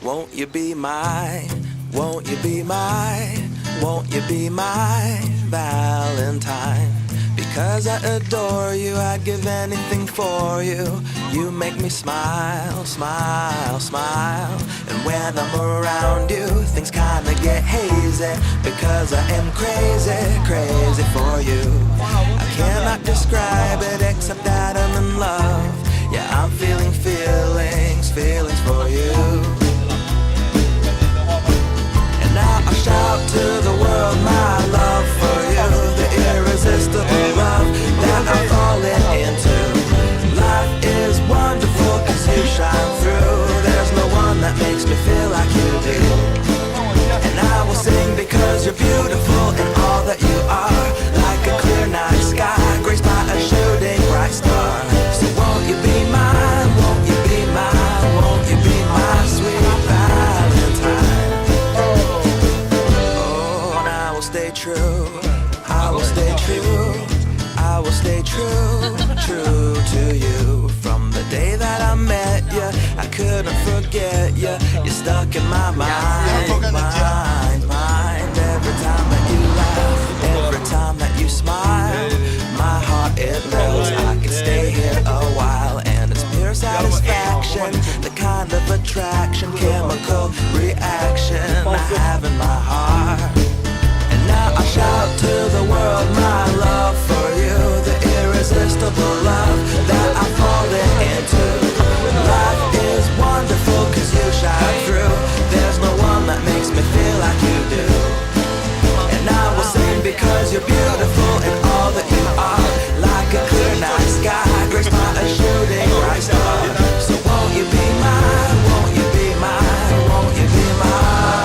Won't you be my, won't you be my, won't you be my Valentine? Because I adore you, I'd give anything for you. You make me smile, smile, smile. And when I'm around you, things kinda get hazy. Because I am crazy, crazy for you. I cannot describe it except that I'm in love. Yeah, I'm feeling feelings, feelings for you. And now I shout to the world my love for you. The irresistible love that I'm falling into. Life is wonderful cause you shine through. There's no one that makes me feel like you do. And I will sing because you're beautiful in all that you are. Like a clear night sky, graced by a shooting bright star. So won't you be mine, won't you be mine, won't you be my sweet Valentine? Oh, and I will stay true, I will stay true, I will stay true, true to you. From the day that I met you, I couldn't forget you. You're stuck in my mind, mind. Every time that you laugh, every time that you smile, my heart it melts. I can stay here a while, and it's pure satisfaction, the kind of attraction, chemical reaction I have in my heart. And now I shout to the world my love for you, the irresistible love that I'm falling into. Life is wonderful cause you shine through. There's no one that makes me feel like you do. And I will sing because you're beautiful in all that you are. Like a clear night sky, graced by a shooting bright star. So won't you be mine, won't you be mine, won't you be mine?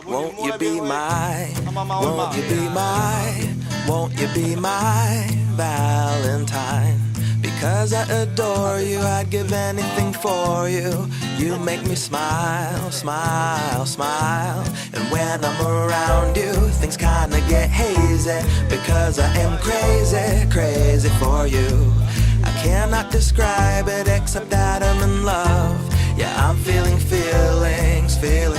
Won't you be my, won't you be my, won't you be my Valentine? Because I adore you, I'd give anything for you. You make me smile, smile, smile. And when I'm around you, things kinda get hazy. Because I am crazy, crazy for you. I cannot describe it except that I'm in love. Yeah, I'm feeling feelings, feelings.